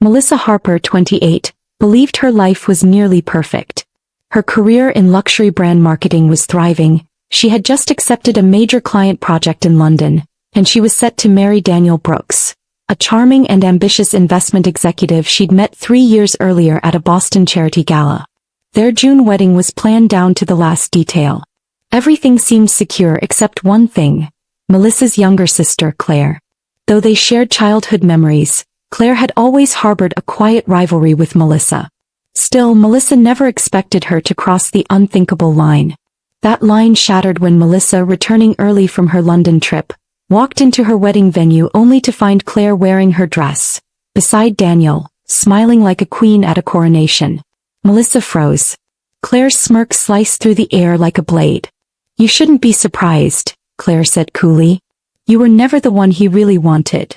Melissa Harper, 28, believed her life was nearly perfect. Her career in luxury brand marketing was thriving, she had just accepted a major client project in London, and she was set to marry Daniel Brooks, a charming and ambitious investment executive she'd met 3 years earlier at a Boston charity gala. Their June wedding was planned down to the last detail. Everything seemed secure except one thing: Melissa's younger sister, Claire. Though they shared childhood memories, Claire had always harbored a quiet rivalry with Melissa. Still, Melissa never expected her to cross the unthinkable line. That line shattered when Melissa, returning early from her London trip, walked into her wedding venue only to find Claire wearing her dress, beside Daniel, smiling like a queen at a coronation. Melissa froze. Claire's smirk sliced through the air like a blade. "You shouldn't be surprised," Claire said coolly. "You were never the one he really wanted."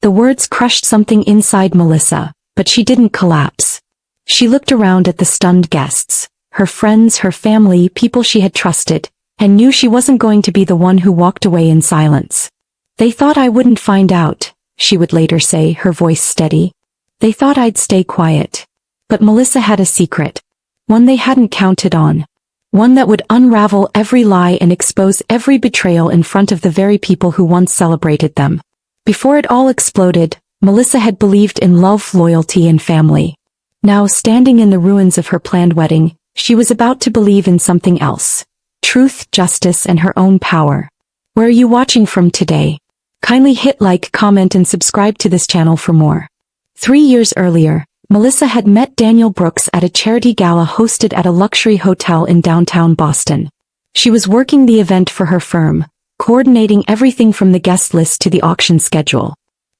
The words crushed something inside Melissa, but she didn't collapse. She looked around at the stunned guests, her friends, her family, people she had trusted, and knew she wasn't going to be the one who walked away in silence. "They thought I wouldn't find out," she would later say, her voice steady. "They thought I'd stay quiet." But Melissa had a secret. One they hadn't counted on. One that would unravel every lie and expose every betrayal in front of the very people who once celebrated them. Before it all exploded, Melissa had believed in love, loyalty, and family. Now, standing in the ruins of her planned wedding, she was about to believe in something else: truth, justice, and her own power. Where are you watching from today? Kindly hit like, comment, and subscribe to this channel for more. 3 years earlier, Melissa had met Daniel Brooks at a charity gala hosted at a luxury hotel in downtown Boston. She was working the event for her firm, coordinating everything from the guest list to the auction schedule.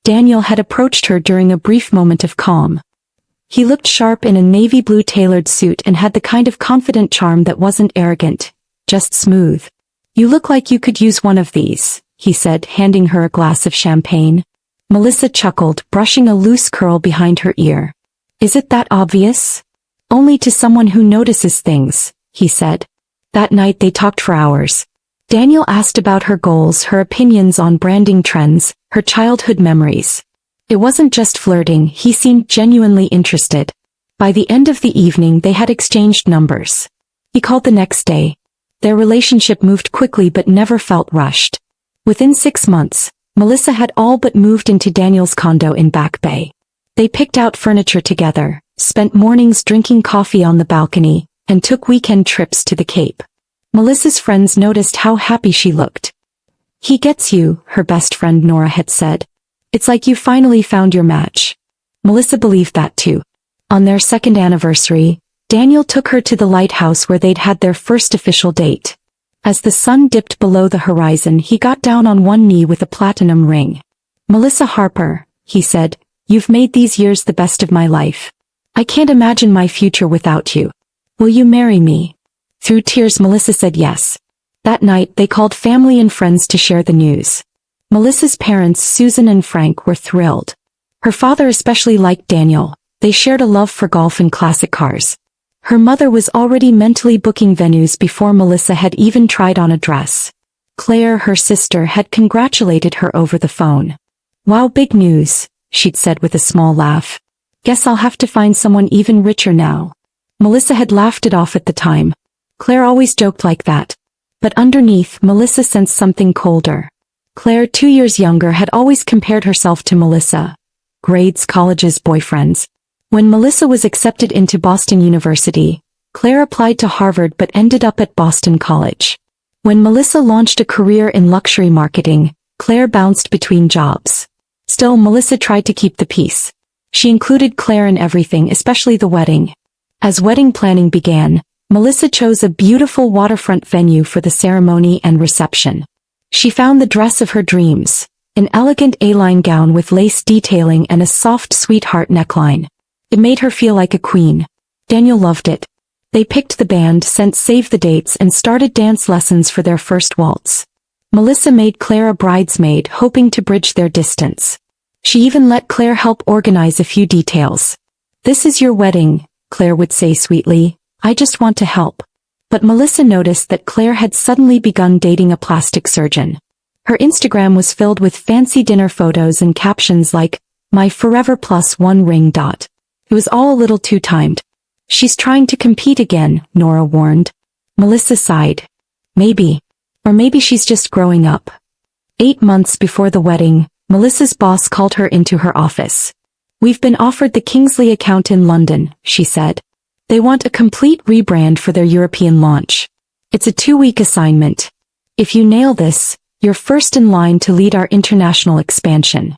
Daniel had approached her during a brief moment of calm. He looked sharp in a navy blue tailored suit and had the kind of confident charm that wasn't arrogant, just smooth. "You look like you could use one of these," he said, handing her a glass of champagne. Melissa chuckled, brushing a loose curl behind her ear. "Is it that obvious?" "Only to someone who notices things," he said. That night they talked for hours. Daniel asked about her goals, her opinions on branding trends, her childhood memories. It wasn't just flirting, he seemed genuinely interested. By the end of the evening they had exchanged numbers. He called the next day. Their relationship moved quickly but never felt rushed. Within 6 months, Melissa had all but moved into Daniel's condo in Back Bay. They picked out furniture together, spent mornings drinking coffee on the balcony, and took weekend trips to the Cape. Melissa's friends noticed how happy she looked. "He gets you," her best friend Nora had said. "It's like you finally found your match." Melissa believed that too. On their second anniversary, Daniel took her to the lighthouse where they'd had their first official date. As the sun dipped below the horizon, he got down on one knee with a platinum ring. "Melissa Harper," he said, "you've made these years the best of my life. I can't imagine my future without you. Will you marry me?" Through tears, Melissa said yes. That night they called family and friends to share the news. Melissa's parents, Susan and Frank, were thrilled. Her father especially liked Daniel. They shared a love for golf and classic cars. Her mother was already mentally booking venues before Melissa had even tried on a dress. Claire, her sister, had congratulated her over the phone. "Wow, big news," she'd said with a small laugh. "Guess I'll have to find someone even richer now." Melissa had laughed it off at the time. Claire always joked like that. But underneath, Melissa sensed something colder. Claire, 2 years younger, had always compared herself to Melissa. Grades, colleges, boyfriends. When Melissa was accepted into Boston University, Claire applied to Harvard but ended up at Boston College. When Melissa launched a career in luxury marketing, Claire bounced between jobs. Still, Melissa tried to keep the peace. She included Claire in everything, especially the wedding. As wedding planning began, Melissa chose a beautiful waterfront venue for the ceremony and reception. She found the dress of her dreams, an elegant A-line gown with lace detailing and a soft sweetheart neckline. It made her feel like a queen. Daniel loved it. They picked the band, sent save the dates, and started dance lessons for their first waltz. Melissa made Claire a bridesmaid, hoping to bridge their distance. She even let Claire help organize a few details. "This is your wedding," Claire would say sweetly. "I just want to help." But Melissa noticed that Claire had suddenly begun dating a plastic surgeon. Her Instagram was filled with fancy dinner photos and captions like, My forever plus one ring. It was all a little too timed. She's trying to compete again, Nora warned. Melissa sighed. Maybe. Or maybe she's just growing up. 8 months before the wedding, Melissa's boss called her into her office. We've been offered the Kingsley account in London, she said. They want a complete rebrand for their European launch. It's a 2-week assignment. If you nail this, you're first in line to lead our international expansion.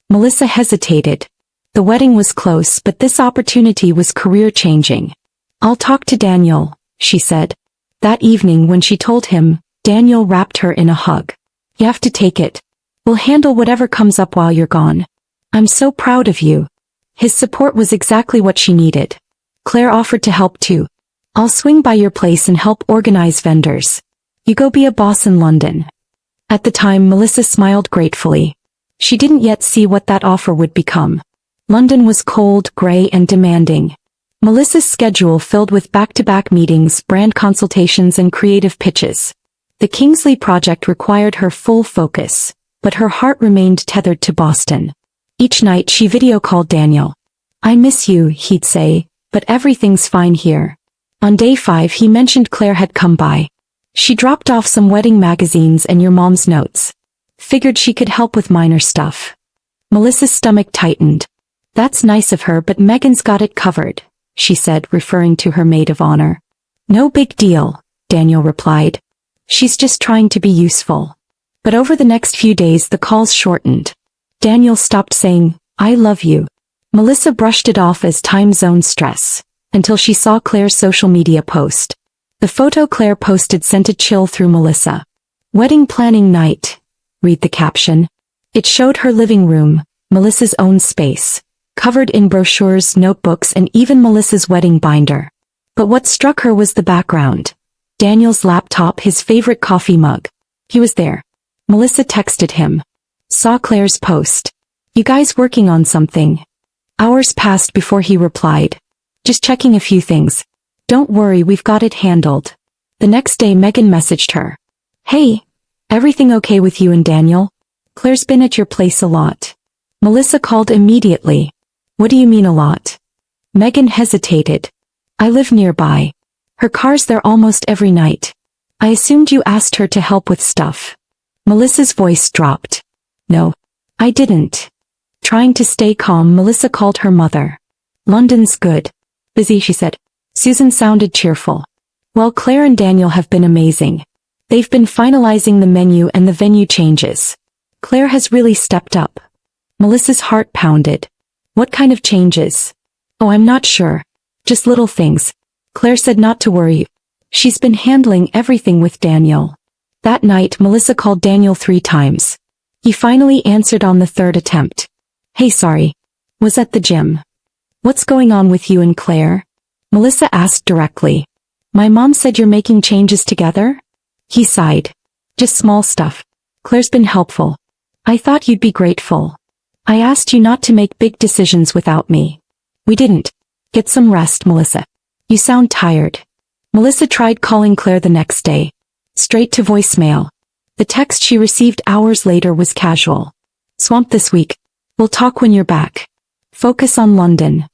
Melissa hesitated. The wedding was close, but this opportunity was career-changing. I'll talk to Daniel, she said. That evening when she told him, Daniel wrapped her in a hug. You have to take it. We'll handle whatever comes up while you're gone. I'm so proud of you. His support was exactly what she needed. Claire offered to help too. I'll swing by your place and help organize vendors. You go be a boss in London. At the time, Melissa smiled gratefully. She didn't yet see what that offer would become. London was cold, gray, and demanding. Melissa's schedule filled with back-to-back meetings, brand consultations, and creative pitches. The Kingsley project required her full focus, but her heart remained tethered to Boston. Each night she video-called Daniel. I miss you, he'd say, but everything's fine here. On day 5 he mentioned Claire had come by. She dropped off some wedding magazines and your mom's notes. Figured she could help with minor stuff. Melissa's stomach tightened. That's nice of her, but Megan's got it covered, she said, referring to her maid of honor. No big deal, Daniel replied. She's just trying to be useful. But over the next few days the calls shortened. Daniel stopped saying, I love you. Melissa brushed it off as time zone stress, until she saw Claire's social media post. The photo Claire posted sent a chill through Melissa. Wedding planning night. Read the caption. It showed her living room, Melissa's own space, covered in brochures, notebooks, and even Melissa's wedding binder. But what struck her was the background. Daniel's laptop, his favorite coffee mug. He was there. Melissa texted him. Saw Claire's post. You guys working on something? Hours passed before he replied. Just checking a few things. Don't worry, we've got it handled. The next day Megan messaged her. Hey, everything okay with you and Daniel? Claire's been at your place a lot. Melissa called immediately. What do you mean a lot? Megan hesitated. I live nearby. Her car's there almost every night. I assumed you asked her to help with stuff. Melissa's voice dropped. No, I didn't. Trying to stay calm, Melissa called her mother. London's good. Busy, she said. Susan sounded cheerful. Well, Claire and Daniel have been amazing. They've been finalizing the menu and the venue changes. Claire has really stepped up. Melissa's heart pounded. What kind of changes? Oh, I'm not sure. Just little things. Claire said not to worry. She's been handling everything with Daniel. That night, Melissa called Daniel 3 times. He finally answered on the 3rd attempt. Hey, sorry. Was at the gym. What's going on with you and Claire? Melissa asked directly. My mom said you're making changes together? He sighed. Just small stuff. Claire's been helpful. I thought you'd be grateful. I asked you not to make big decisions without me. We didn't. Get some rest, Melissa. You sound tired. Melissa tried calling Claire the next day. Straight to voicemail. The text she received hours later was casual. Swamped this week. We'll talk when you're back. Focus on London.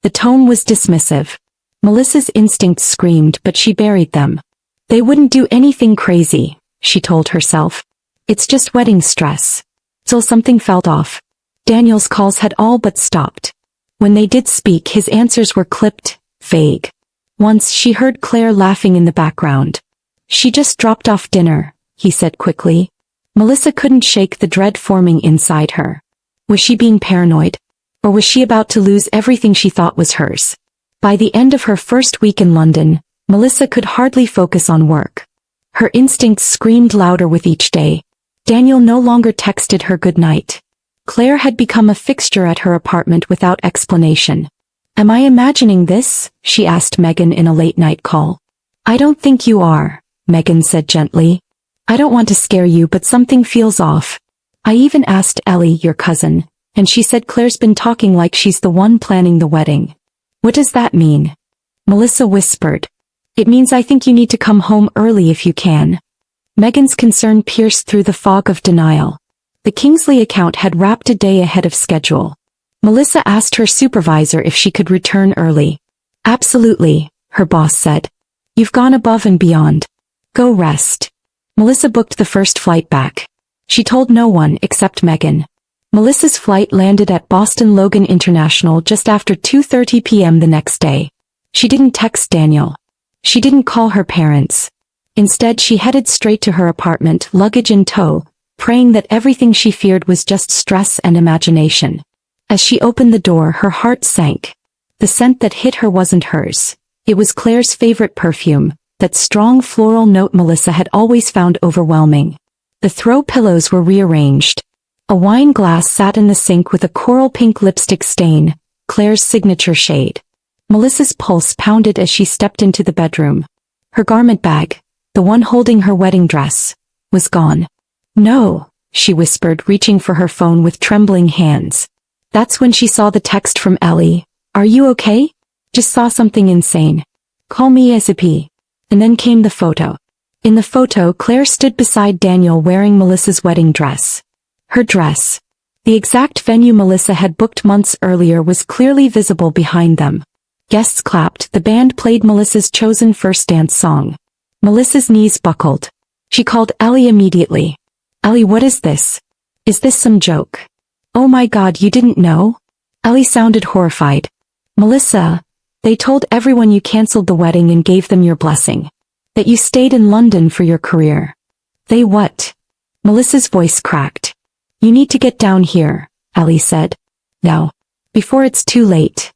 The tone was dismissive. Melissa's instincts screamed, but she buried them. They wouldn't do anything crazy, she told herself. It's just wedding stress. Till something felt off. Daniel's calls had all but stopped. When they did speak, his answers were clipped, vague. Once she heard Claire laughing in the background. She just dropped off dinner, he said quickly. Melissa couldn't shake the dread forming inside her. Was she being paranoid? Or was she about to lose everything she thought was hers? By the end of her first week in London, Melissa could hardly focus on work. Her instincts screamed louder with each day. Daniel no longer texted her good night. Claire had become a fixture at her apartment without explanation. Am I imagining this? She asked Megan in a late-night call. I don't think you are, Megan said gently. I don't want to scare you, but something feels off. I even asked Ellie, your cousin, and she said Claire's been talking like she's the one planning the wedding. What does that mean? Melissa whispered. It means I think you need to come home early if you can. Megan's concern pierced through the fog of denial. The Kingsley account had wrapped a day ahead of schedule. Melissa asked her supervisor if she could return early. Absolutely, her boss said. You've gone above and beyond. Go rest. Melissa booked the first flight back. She told no one except Megan. Melissa's flight landed at Boston Logan International just after 2:30 p.m. the next day. She didn't text Daniel. She didn't call her parents. Instead, she headed straight to her apartment, luggage in tow, praying that everything she feared was just stress and imagination. As she opened the door, her heart sank. The scent that hit her wasn't hers. It was Claire's favorite perfume, that strong floral note Melissa had always found overwhelming. The throw pillows were rearranged. A wine glass sat in the sink with a coral pink lipstick stain, Claire's signature shade. Melissa's pulse pounded as she stepped into the bedroom. Her garment bag, the one holding her wedding dress, was gone. No, she whispered, reaching for her phone with trembling hands. That's when she saw the text from Ellie. Are you okay? Just saw something insane. Call me ASAP. And then came the photo. In the photo, Claire stood beside Daniel wearing Melissa's wedding dress. Her dress, the exact venue Melissa had booked months earlier, was clearly visible behind them. Guests clapped, the band played Melissa's chosen first dance song. Melissa's knees buckled. She called Ellie immediately. Ellie, what is this? Is this some joke? Oh my God, you didn't know? Ellie sounded horrified. Melissa, they told everyone you canceled the wedding and gave them your blessing. That you stayed in London for your career. They what? Melissa's voice cracked. You need to get down here, Ellie said. Now. Before it's too late.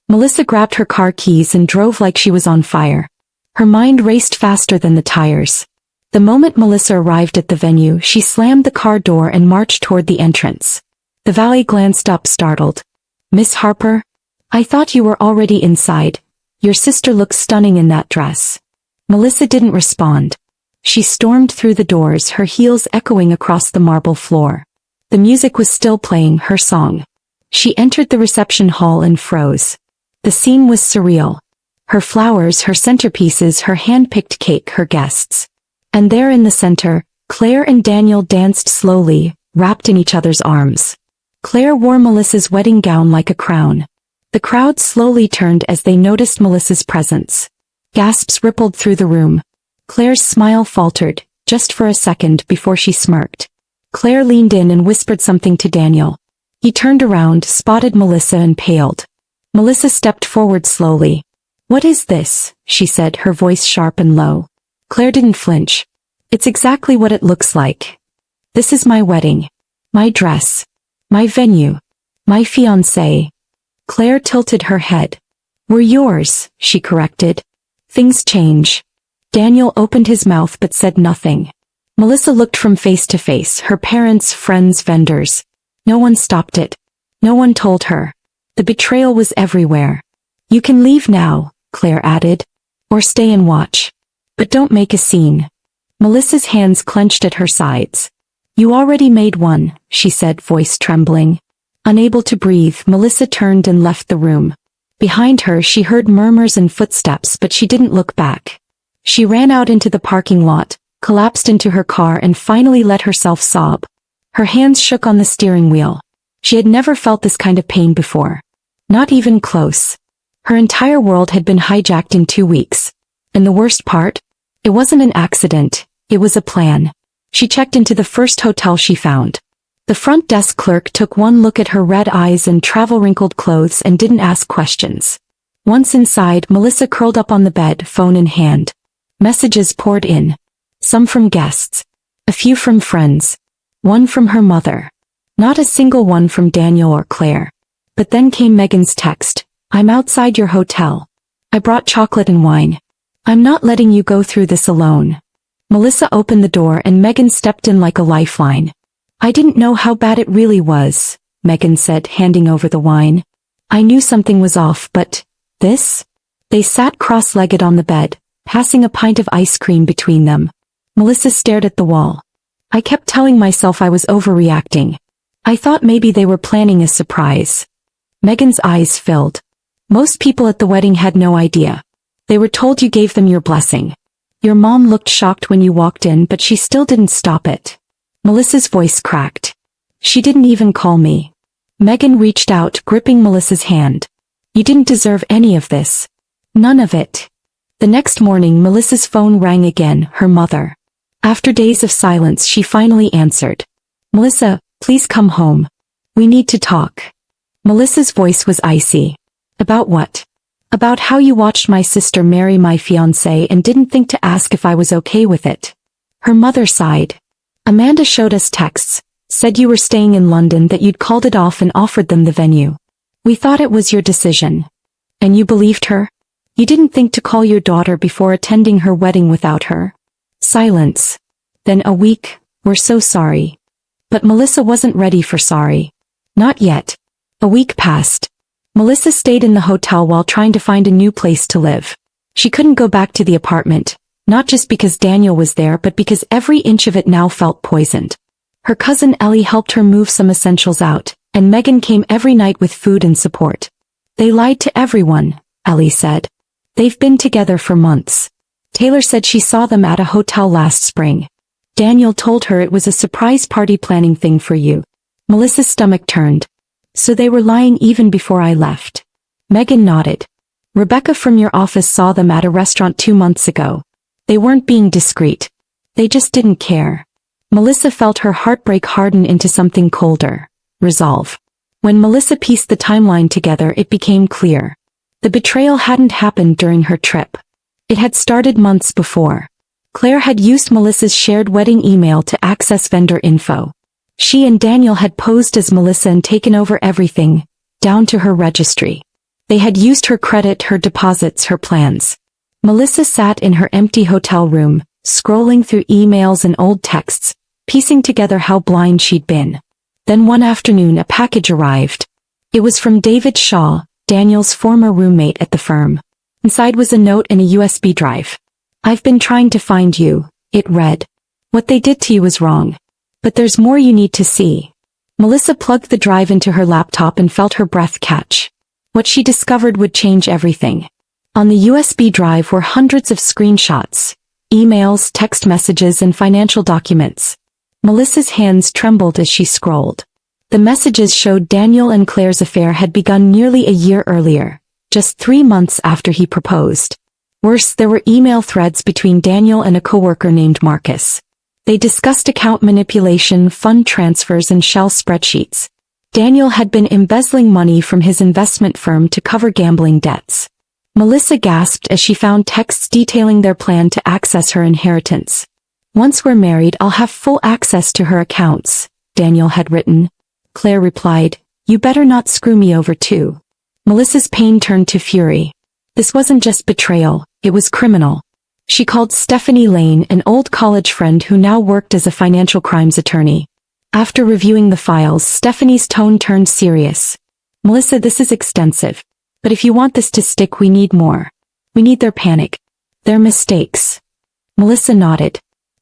Melissa grabbed her car keys and drove like she was on fire. Her mind raced faster than the tires. The moment Melissa arrived at the venue, she slammed the car door and marched toward the entrance. The valet glanced up, startled. Miss Harper? I thought you were already inside. Your sister looks stunning in that dress. Melissa didn't respond. She stormed through the doors, her heels echoing across the marble floor. The music was still playing, her song. She entered the reception hall and froze. The scene was surreal. Her flowers, her centerpieces, her hand-picked cake, her guests. And there in the center, Claire and Daniel danced slowly, wrapped in each other's arms. Claire wore Melissa's wedding gown like a crown. The crowd slowly turned as they noticed Melissa's presence. Gasps rippled through the room. Claire's smile faltered, just for a second before she smirked. Claire leaned in and whispered something to Daniel. He turned around, spotted Melissa and paled. Melissa stepped forward slowly. What is this? She said, her voice sharp and low. Claire didn't flinch. It's exactly what it looks like. This is my wedding. My dress. My venue. My fiancé. Claire tilted her head. We're yours, she corrected. Things change. Daniel opened his mouth but said nothing. Melissa looked from face to face, her parents, friends, vendors. No one stopped it. No one told her. The betrayal was everywhere. You can leave now, Claire added. Or stay and watch. But don't make a scene. Melissa's hands clenched at her sides. You already made one, she said, voice trembling. Unable to breathe, Melissa turned and left the room. Behind her she heard murmurs and footsteps, but she didn't look back. She ran out into the parking lot, collapsed into her car and finally let herself sob. Her hands shook on the steering wheel. She had never felt this kind of pain before. Not even close. Her entire world had been hijacked in 2 weeks. And the worst part? It wasn't an accident, it was a plan. She checked into the first hotel she found. The front desk clerk took one look at her red eyes and travel-wrinkled clothes and didn't ask questions. Once inside, Melissa curled up on the bed, phone in hand. Messages poured in. Some from guests. A few from friends. One from her mother. Not a single one from Daniel or Claire. But then came Megan's text. I'm outside your hotel. I brought chocolate and wine. I'm not letting you go through this alone. Melissa opened the door and Megan stepped in like a lifeline. I didn't know how bad it really was, Megan said, handing over the wine. I knew something was off, but this? They sat cross-legged on the bed, passing a pint of ice cream between them. Melissa stared at the wall. I kept telling myself I was overreacting. I thought maybe they were planning a surprise. Megan's eyes filled. Most people at the wedding had no idea. They were told you gave them your blessing. Your mom looked shocked when you walked in, but she still didn't stop it. Melissa's voice cracked. She didn't even call me. Megan reached out, gripping Melissa's hand. You didn't deserve any of this. None of it. The next morning, Melissa's phone rang again, her mother. After days of silence, she finally answered. Melissa, please come home. We need to talk. Melissa's voice was icy. About what? About how you watched my sister marry my fiancé and didn't think to ask if I was okay with it. Her mother sighed. Amanda showed us texts, said you were staying in London, that you'd called it off and offered them the venue. We thought it was your decision. And you believed her? You didn't think to call your daughter before attending her wedding without her? Silence. Then a week, we're so sorry. But Melissa wasn't ready for sorry. Not yet. A week passed. Melissa stayed in the hotel while trying to find a new place to live. She couldn't go back to the apartment, not just because Daniel was there but because every inch of it now felt poisoned. Her cousin Ellie helped her move some essentials out, and Megan came every night with food and support. They lied to everyone, Ellie said. They've been together for months. Taylor said she saw them at a hotel last spring. Daniel told her it was a surprise party planning thing for you. Melissa's stomach turned. So they were lying even before I left. Megan nodded. Rebecca from your office saw them at a restaurant 2 months ago. They weren't being discreet. They just didn't care. Melissa felt her heartbreak harden into something colder. Resolve. When Melissa pieced the timeline together, it became clear. The betrayal hadn't happened during her trip. It had started months before. Claire had used Melissa's shared wedding email to access vendor info. She and Daniel had posed as Melissa and taken over everything, down to her registry. They had used her credit, her deposits, her plans. Melissa sat in her empty hotel room, scrolling through emails and old texts, piecing together how blind she'd been. Then one afternoon a package arrived. It was from David Shaw, Daniel's former roommate at the firm. Inside was a note and a USB drive. I've been trying to find you, it read. What they did to you was wrong. But there's more you need to see. Melissa plugged the drive into her laptop and felt her breath catch. What she discovered would change everything. On the USB drive were hundreds of screenshots, emails, text messages, and financial documents. Melissa's hands trembled as she scrolled. The messages showed Daniel and Claire's affair had begun nearly a year earlier, just 3 months after he proposed. Worse, there were email threads between Daniel and a coworker named Marcus. They discussed account manipulation, fund transfers, and shell spreadsheets. Daniel had been embezzling money from his investment firm to cover gambling debts. Melissa gasped as she found texts detailing their plan to access her inheritance. Once we're married, I'll have full access to her accounts, Daniel had written. Claire replied, you better not screw me over too. Melissa's pain turned to fury. This wasn't just betrayal, it was criminal. She called Stephanie Lane, an old college friend who now worked as a financial crimes attorney. After reviewing the files, Stephanie's tone turned serious. Melissa, this is extensive. But if you want this to stick, we need more. We need their panic. Their mistakes. Melissa nodded.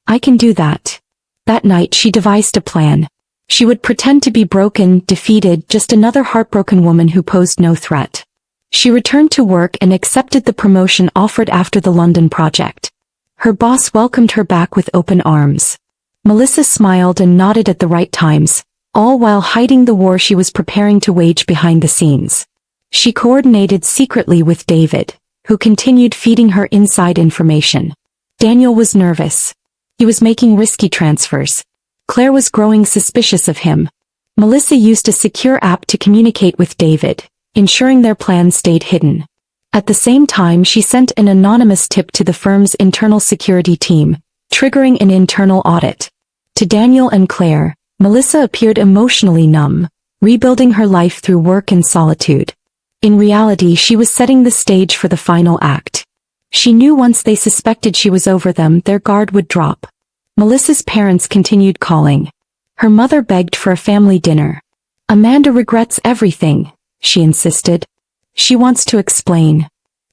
I can do that. That night she devised a plan. She would pretend to be broken, defeated, just another heartbroken woman who posed no threat. She returned to work and accepted the promotion offered after the London project. Her boss welcomed her back with open arms. Melissa smiled and nodded at the right times, all while hiding the war she was preparing to wage behind the scenes. She coordinated secretly with David, who continued feeding her inside information. Daniel was nervous. He was making risky transfers. Claire was growing suspicious of him. Melissa used a secure app to communicate with David, ensuring their plans stayed hidden. At the same time, she sent an anonymous tip to the firm's internal security team, triggering an internal audit. To Daniel and Claire, Melissa appeared emotionally numb, rebuilding her life through work and solitude. In reality, she was setting the stage for the final act. She knew once they suspected she was over them, their guard would drop. Melissa's parents continued calling. Her mother begged for a family dinner. Amanda regrets everything, she insisted. She wants to explain.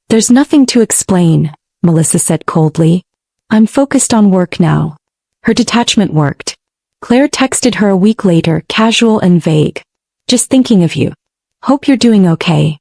There's nothing to explain, Melissa said coldly. I'm focused on work now. Her detachment worked. Claire texted her a week later, casual and vague. Just thinking of you. Hope you're doing okay.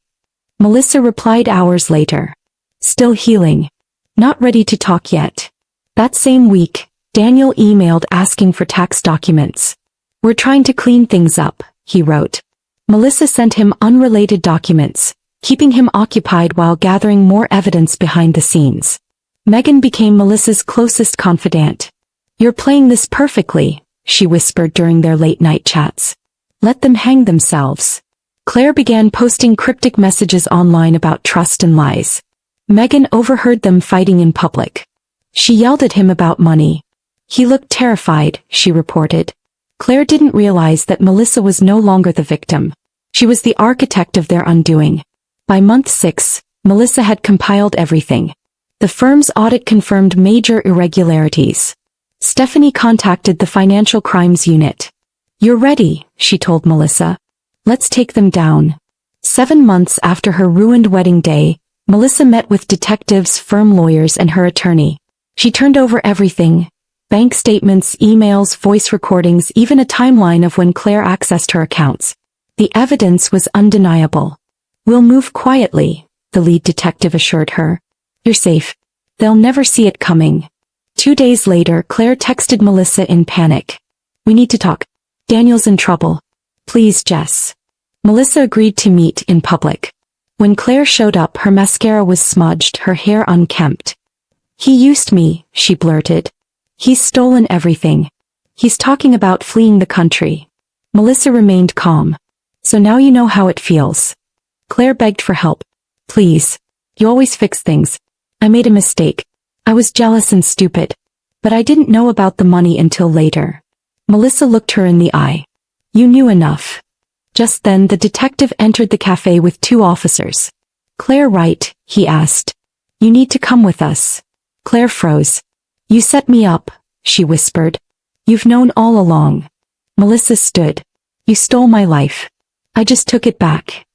Melissa replied hours later. Still healing. Not ready to talk yet. That same week, Daniel emailed asking for tax documents. We're trying to clean things up, he wrote. Melissa sent him unrelated documents, keeping him occupied while gathering more evidence behind the scenes. Megan became Melissa's closest confidant. "You're playing this perfectly," she whispered during their late-night chats. "Let them hang themselves." Claire began posting cryptic messages online about trust and lies. Megan overheard them fighting in public. She yelled at him about money. "He looked terrified," she reported. Claire didn't realize that Melissa was no longer the victim. She was the architect of their undoing. By month 6, Melissa had compiled everything. The firm's audit confirmed major irregularities. Stephanie contacted the Financial Crimes Unit. "You're ready," she told Melissa. "Let's take them down." 7 months after her ruined wedding day, Melissa met with detectives, firm lawyers, and her attorney. She turned over everything: bank statements, emails, voice recordings, even a timeline of when Claire accessed her accounts. The evidence was undeniable. "We'll move quietly," the lead detective assured her. "You're safe. They'll never see it coming." 2 days later, Claire texted Melissa in panic. "We need to talk. Daniel's in trouble. Please, Jess." Melissa agreed to meet in public. When Claire showed up, her mascara was smudged, her hair unkempt. "He used me," she blurted. "He's stolen everything. He's talking about fleeing the country." Melissa remained calm. "So now you know how it feels." Claire begged for help. "Please. You always fix things. I made a mistake. I was jealous and stupid. But I didn't know about the money until later." Melissa looked her in the eye. "You knew enough." Just then the detective entered the cafe with 2 officers. "Claire right?" he asked. "You need to come with us." Claire froze. "You set me up," she whispered. "You've known all along." Melissa stood. "You stole my life. I just took it back."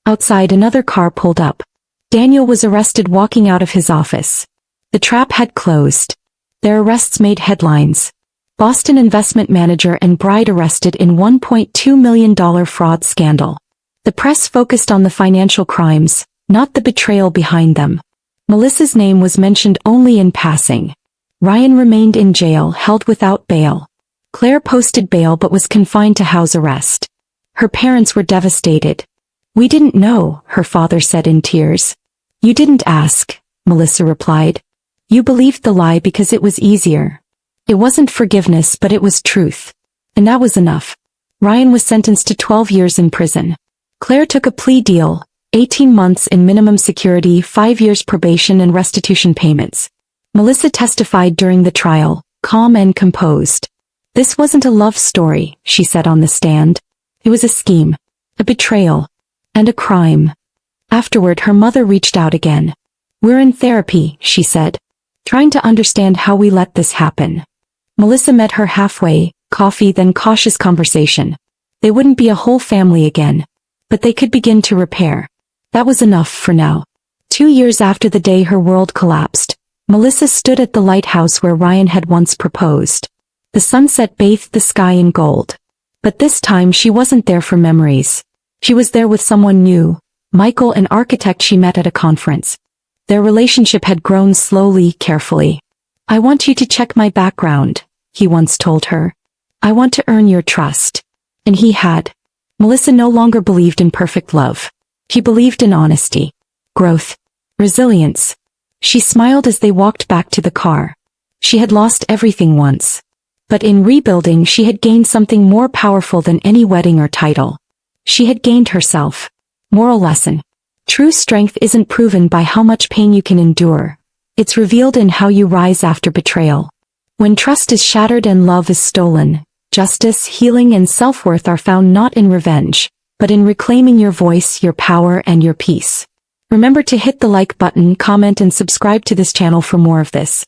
Outside, another car pulled up. Daniel was arrested walking out of his office. The trap had closed. Their arrests made headlines. Boston investment manager and bride arrested in $1.2 million fraud scandal. The press focused on the financial crimes, not the betrayal behind them. Melissa's name was mentioned only in passing. Ryan remained in jail, held without bail. Claire posted bail but was confined to house arrest. Her parents were devastated. "We didn't know," her father said in tears. "You didn't ask," Melissa replied. "You believed the lie because it was easier." It wasn't forgiveness, but it was truth. And that was enough. Ryan was sentenced to 12 years in prison. Claire took a plea deal: 18 months in minimum security, 5 years probation and restitution payments. Melissa testified during the trial, calm and composed. "This wasn't a love story," she said on the stand. "It was a scheme, a betrayal, and a crime." Afterward, her mother reached out again. "We're in therapy," she said, "trying to understand how we let this happen." Melissa met her halfway: coffee, then cautious conversation. They wouldn't be a whole family again, but they could begin to repair. That was enough for now. 2 years after the day her world collapsed, Melissa stood at the lighthouse where Ryan had once proposed. The sunset bathed the sky in gold. But this time she wasn't there for memories. She was there with someone new, Michael, an architect she met at a conference. Their relationship had grown slowly, carefully. "I want you to check my background," he once told her. "I want to earn your trust." And he had. Melissa no longer believed in perfect love. She believed in honesty, growth, resilience. She smiled as they walked back to the car. She had lost everything once. But in rebuilding, she had gained something more powerful than any wedding or title. She had gained herself. Moral lesson: true strength isn't proven by how much pain you can endure. It's revealed in how you rise after betrayal. When trust is shattered and love is stolen, justice, healing, and self-worth are found not in revenge, but in reclaiming your voice, your power, and your peace. Remember to hit the like button, comment, and subscribe to this channel for more of this.